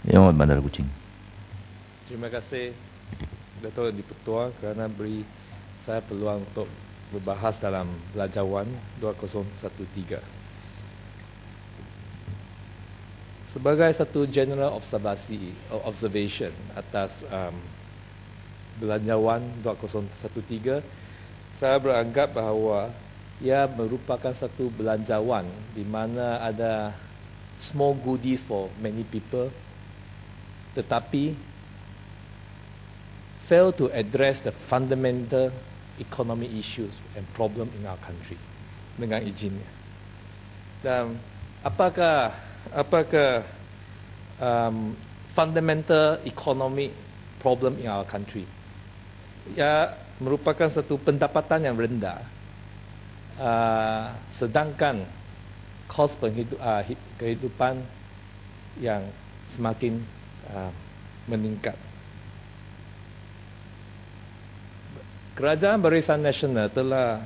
Yang Muhammad Bandar Kuching. Terima kasih Dato' Di-Pertua kerana beri saya peluang untuk berbahas dalam Belajawan 2013. Sebagai satu general observation atas Belanjawan 2013, saya beranggap bahawa ia merupakan satu belanjawan di mana ada small goodies for many people, tetapi fail to address the fundamental economic issues and problem in our country. Dengan izinnya. Dan apakah fundamental economic problem in our country? Ia merupakan satu pendapatan yang rendah, sedangkan kos kehidupan yang semakin meningkat. Kerajaan Barisan Nasional telah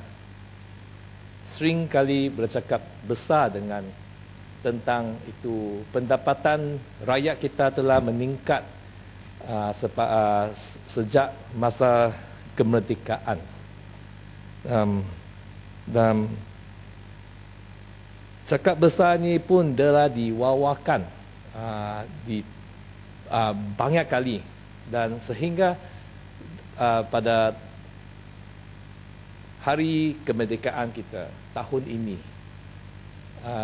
sering kali bercakap besar tentang itu pendapatan rakyat kita telah meningkat sejak masa kemerdekaan, dan cakap besar ini pun telah diwawakan banyak kali, dan sehingga pada hari kemerdekaan kita tahun ini,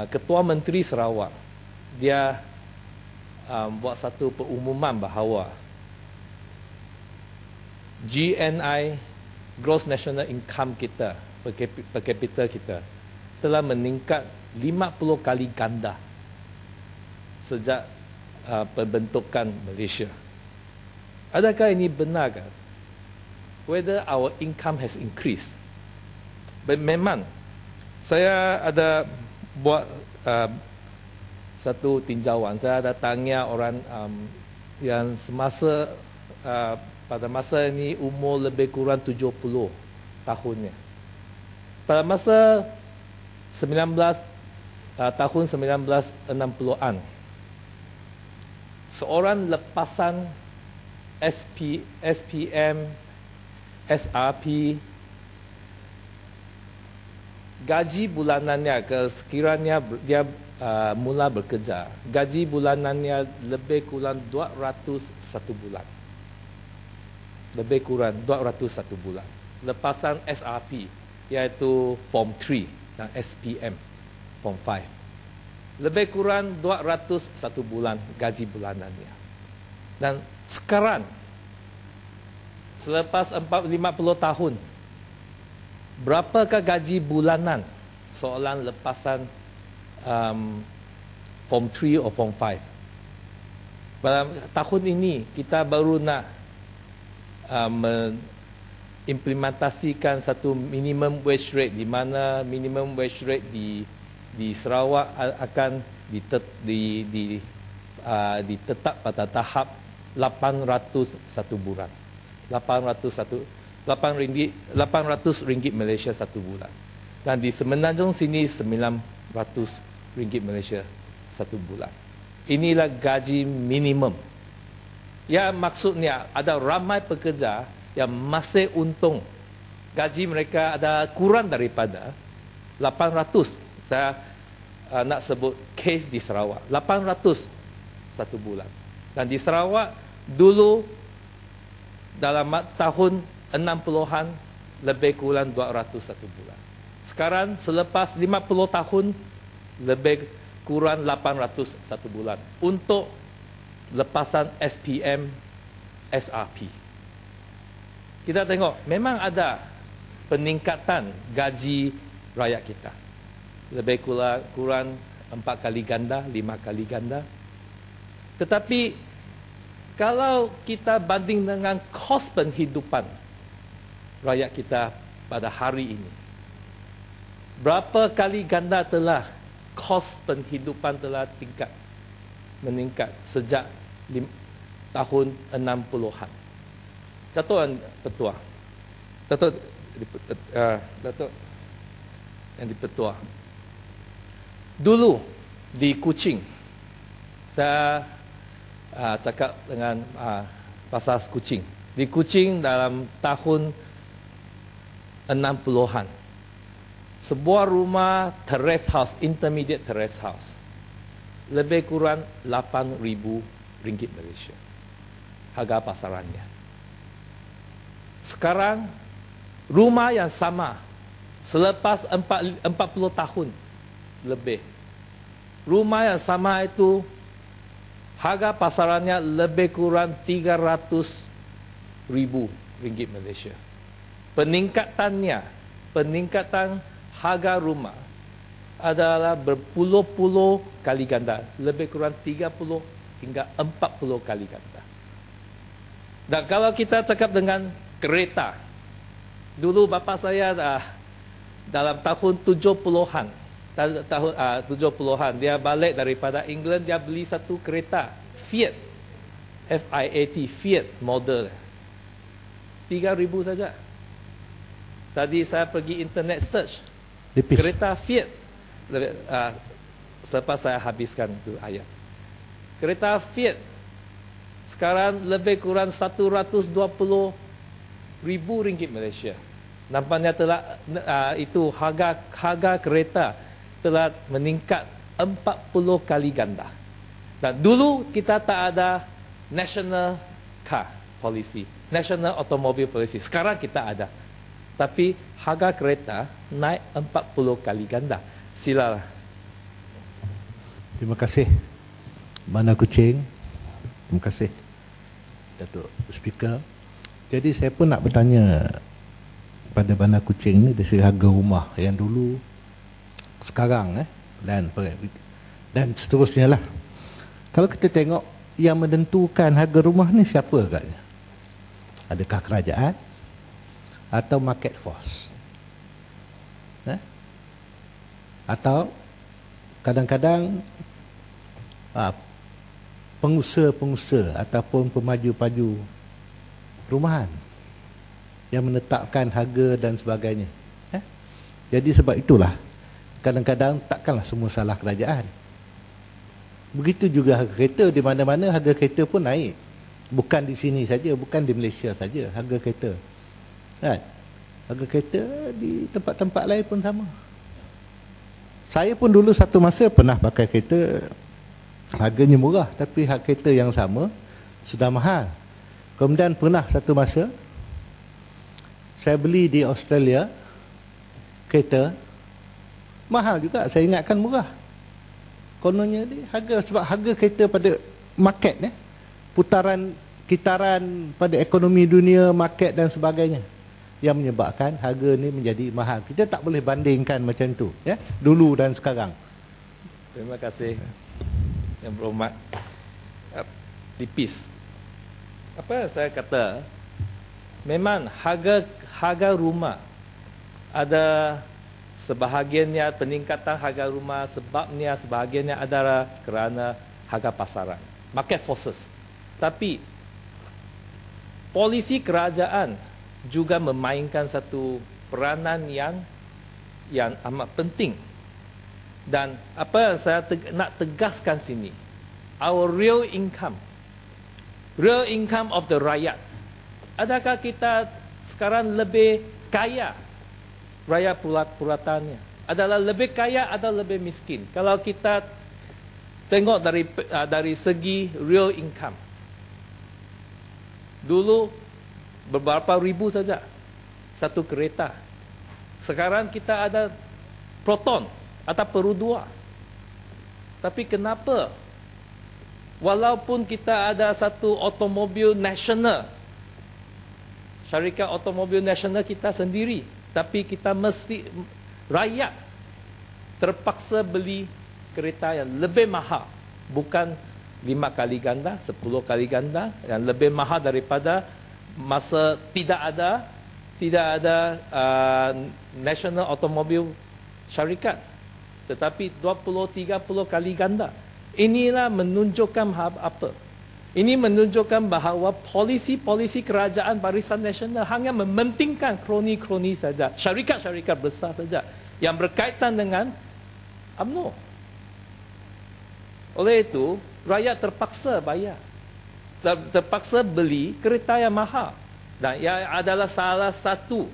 Ketua Menteri Sarawak dia buat satu pengumuman bahawa GNI, Gross National Income kita, per capita kita telah meningkat 50 kali ganda sejak pembentukan Malaysia. Adakah ini benar kan? Whether our income has increased? Memang saya ada buat satu tinjauan. Saya ada tanya orang yang semasa pada masa ini umur lebih kurang 70 tahunnya. Pada masa tahun 1960-an, seorang lepasan SPM, SRP, gaji bulanannya sekiranya dia mula bekerja, gaji bulanannya lebih kurang 201 bulan. Lebih kurang 201 bulan. Lepasan SRP, iaitu Form 3 dan SPM, Form 5. Lebih kurang 201 bulan gaji bulanannya. Dan sekarang, selepas 50 tahun, berapakah gaji bulanan seorang lepasan Form 3 atau Form 5? Pada tahun ini, kita baru nak mengimplementasikan satu minimum wage rate, di mana minimum wage rate di Sarawak akan ditetap pada tahap 800 satu bulan. 800 ringgit Malaysia satu bulan. Dan di Semenanjung sini 900 ringgit Malaysia satu bulan. Inilah gaji minimum. Ya, maksudnya ada ramai pekerja yang masih untung. Gaji mereka ada kurang daripada 800. Saya nak sebut kes di Sarawak. 800 satu bulan. Dan di Sarawak dulu dalam tahun 60-an lebih kurang 200 satu bulan. Sekarang selepas 50 tahun lebih kurang 800 satu bulan untuk lepasan SPM, SRP. Kita tengok memang ada peningkatan gaji rakyat kita. Lebih kurang 4 kali ganda, 5 kali ganda. Tetapi kalau kita banding dengan kos penghidupan rakyat kita pada hari ini, berapa kali ganda telah kos penghidupan telah meningkat sejak tahun 60-an. Datuk Pertua, Datuk yang di-Pertua, dulu di Kuching, saya cakap dengan pasal Kuching. Di Kuching dalam tahun 60-an, sebuah rumah terrace house, intermediate terrace house, lebih kurang RM8,000 Malaysia harga pasarannya. Sekarang rumah yang sama selepas 40 tahun lebih, rumah yang sama itu harga pasarannya lebih kurang RM300,000 Malaysia. Peningkatan harga rumah adalah berpuluh-puluh kali ganda, lebih kurang 30 hingga 40 kali ganda. Dan kalau kita cakap dengan kereta, dulu bapa saya dalam tahun 70-an, dia balik daripada England, dia beli satu kereta Fiat, Fiat model 3,000 saja. Tadi saya pergi internet search kereta Fiat, selepas saya habiskan itu ayat. Kereta Fiat sekarang lebih kurang RM120,000 Malaysia. Nampaknya telah itu harga kereta telah meningkat 40 kali ganda. Dan dulu kita tak ada National Car Policy, National Automobile Policy. Sekarang kita ada. Tapi harga kereta naik 40 kali ganda. Silalah. Terima kasih Bandar Kuching. Terima kasih Datuk Speaker. Jadi saya pun nak bertanya pada Bandar Kuching ni dari segi harga rumah yang dulu, sekarang dan seterusnya lah. Kalau kita tengok yang menentukan harga rumah ni siapa agaknya? Adakah kerajaan atau market force? Atau kadang-kadang pengusaha-pengusaha ataupun pemaju-paju perumahan yang menetapkan harga dan sebagainya. Jadi sebab itulah kadang-kadang takkanlah semua salah kerajaan. Begitu juga harga kereta, di mana-mana harga kereta pun naik. Bukan di sini saja, bukan di Malaysia saja harga kereta. Harga kereta di tempat-tempat lain pun sama. Saya pun dulu satu masa pernah pakai kereta, harganya murah, tapi harga kereta yang sama sudah mahal. Kemudian pernah satu masa saya beli di Australia kereta, mahal juga, saya ingatkan murah. Kononnya harga, sebab harga kereta pada market, kitaran pada ekonomi dunia, market dan sebagainya, yang menyebabkan harga ni menjadi mahal. Kita tak boleh bandingkan macam tu, dulu dan sekarang. Terima kasih Yang Berhormat. Tipis. Apa saya kata, memang harga rumah ada sebahagiannya, peningkatan harga rumah sebabnya sebahagiannya adalah kerana harga pasaran, market forces. Tapi polisi kerajaan juga memainkan satu peranan yang amat penting. Dan apa yang saya nak tegaskan sini, our real income of the rakyat. Adakah kita sekarang lebih kaya? Rakyat pulatannya adalah lebih kaya atau lebih miskin? Kalau kita tengok dari segi real income, dulu beberapa ribu saja satu kereta. Sekarang kita ada Proton atau Peru 2. Tapi kenapa walaupun kita ada satu automobil nasional, syarikat automobil nasional kita sendiri, tapi kita mesti, rakyat terpaksa beli kereta yang lebih mahal, bukan 5 kali ganda, 10 kali ganda, yang lebih mahal daripada masa tidak ada National Automobile Syarikat, tetapi 20-30 kali ganda. Inilah menunjukkan apa? Ini menunjukkan bahawa polisi-polisi kerajaan Barisan Nasional hanya mementingkan kroni-kroni saja, syarikat-syarikat besar saja yang berkaitan dengan UMNO. Oleh itu, rakyat terpaksa bayar. terpaksa beli kereta yang mahal. Dan ia adalah salah satu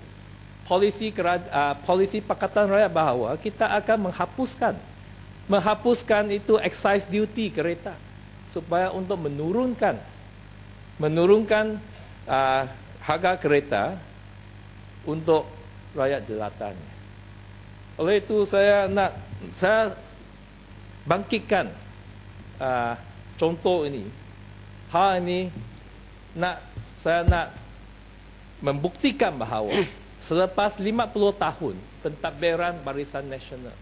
polisi Pakatan Rakyat bahawa kita akan menghapuskan itu excise duty kereta supaya untuk menurunkan harga kereta untuk rakyat jelatan. Oleh itu saya bangkitkan contoh ini. Hal ini saya nak membuktikan bahawa selepas 50 tahun pentadbiran Barisan Nasional,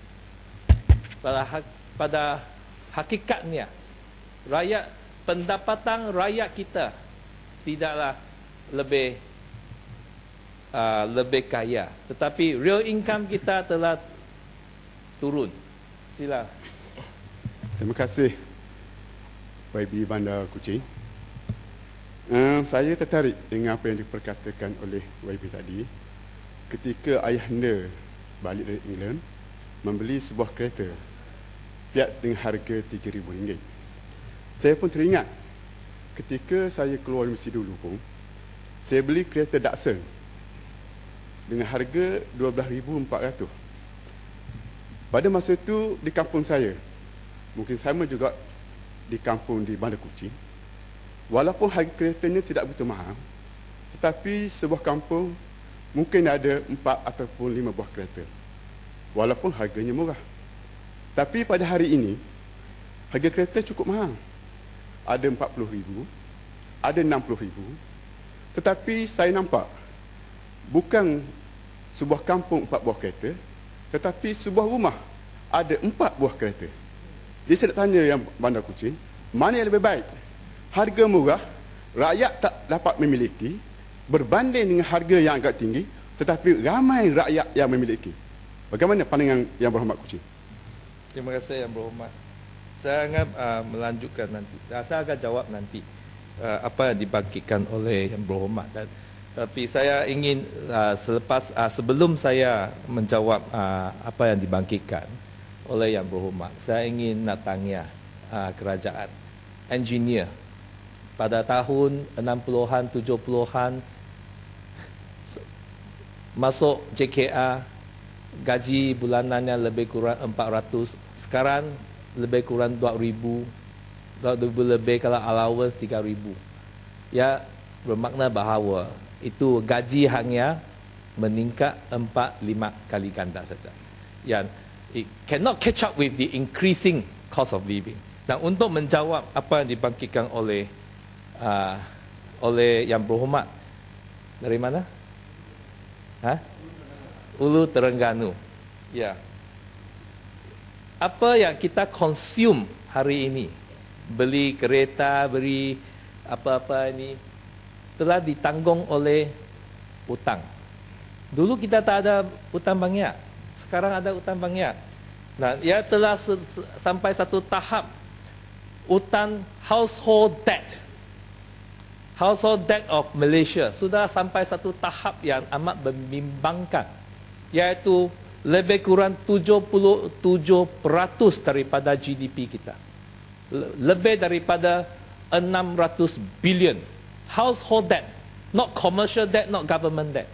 pada hakikatnya pendapatan rakyat kita tidaklah lebih kaya, tetapi real income kita telah turun. Sila. Terima kasih YB Bandar Kuching. Saya tertarik dengan apa yang diperkatakan oleh YB tadi. Ketika ayahanda balik dari England, membeli sebuah kereta Fiat dengan harga RM3,000. Saya pun teringat ketika saya keluar universiti dulu pun, saya beli kereta Datsun dengan harga RM12,400. Pada masa itu di kampung saya, mungkin sama juga di kampung di Bandar Kuching, walaupun harga keretanya tidak begitu mahal, tetapi sebuah kampung mungkin ada 4 ataupun 5 buah kereta, walaupun harganya murah. Tapi pada hari ini harga kereta cukup mahal. Ada RM40,000, ada RM60,000. Tetapi saya nampak bukan sebuah kampung 4 buah kereta, tetapi sebuah rumah ada 4 buah kereta. Jadi saya nak tanya yang Bandar Kuching, mana yang lebih baik? Harga murah, rakyat tak dapat memiliki, berbanding dengan harga yang agak tinggi, tetapi ramai rakyat yang memiliki. Bagaimana pandangan Yang Berhormat Kuching? Terima kasih Yang Berhormat. Saya akan melanjutkan nanti. Saya akan jawab nanti apa yang dibangkitkan oleh Yang Berhormat. Tapi saya ingin sebelum saya menjawab apa yang dibangkitkan oleh Yang Berhormat, saya ingin nak tanya kerajaan, engineer pada tahun 60-an, 70-an masuk JKR, gaji bulanannya lebih kurang 400, sekarang lebih kurang 2,000 lebih, kalau allowance 3,000. Ya, bermakna bahawa itu gaji hanya meningkat 4-5 kali ganda saja. Yang it cannot catch up with the increasing cost of living. Dan untuk menjawab apa yang dibangkitkan oleh Yang Berhormat, dari mana? Ulu Terengganu. Ya. Apa yang kita consume hari ini, beli kereta, beli apa-apa ini, telah ditanggung oleh hutang. Dulu kita tak ada hutang banyak, sekarang ada hutang banyak. Nah, ia telah sampai satu tahap hutang household debt of Malaysia sudah sampai satu tahap yang amat membimbangkan, iaitu lebih kurang 77% daripada GDP kita. Lebih daripada 600 bilion. Household debt, not commercial debt, not government debt.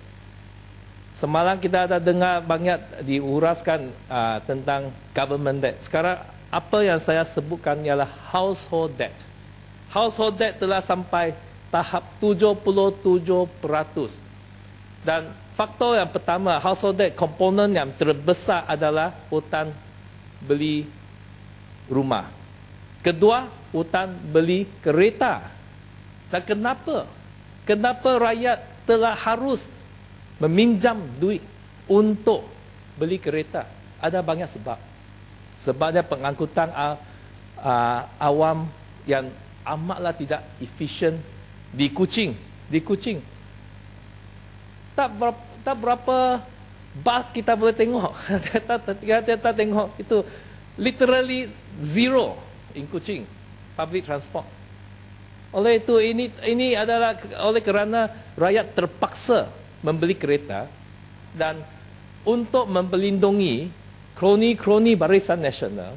Semalam kita ada dengar banyak diuraskan tentang government debt. Sekarang apa yang saya sebutkan ialah household debt. Household debt telah sampai tahap 77%. Dan faktor yang pertama, household debt, komponen yang terbesar adalah hutang beli rumah. Kedua, hutang beli kereta. Dan kenapa? Kenapa rakyat telah harus meminjam duit untuk beli kereta? Ada banyak sebab. Sebabnya pengangkutan awam yang amatlah tidak efisien di Kuching. Tak berapa bas kita boleh tengok. Kita tengok itu literally zero in Kuching public transport. Oleh itu ini adalah oleh kerana rakyat terpaksa membeli kereta, dan untuk melindungi kroni-kroni Barisan Nasional,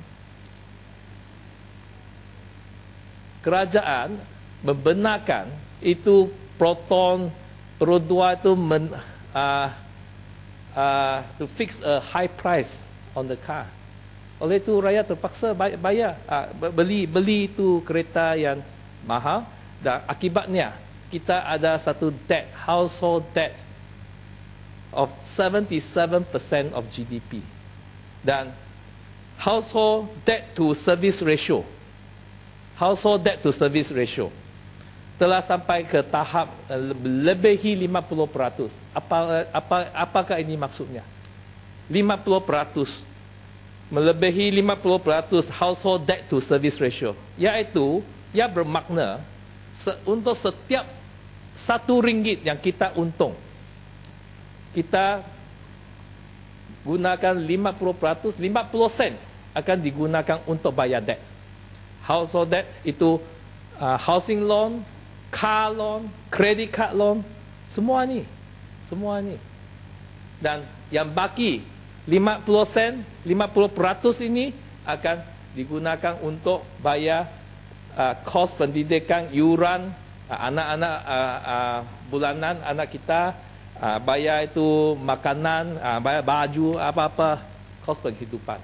kerajaan membenarkan itu proton perodua itu to fix a high price on the car. Oleh itu rakyat terpaksa bayar beli itu kereta yang mahal, dan akibatnya kita ada satu debt, household debt of 77% of GDP, dan household debt to service ratio telah sampai ke tahap melebihi 50%. Apakah ini maksudnya? 50%, melebihi 50% household debt to service ratio, iaitu ia bermakna untuk setiap RM1 yang kita untung, kita gunakan 50%, 50 sen akan digunakan untuk bayar debt. Household debt itu housing loan, car loan, credit card loan, semua ni. Dan yang baki 50 sen, 50% ini akan digunakan untuk bayar kos pendidikan, yuran anak-anak bulanan anak kita, bayar itu makanan, bayar baju, apa-apa kos penghidupan.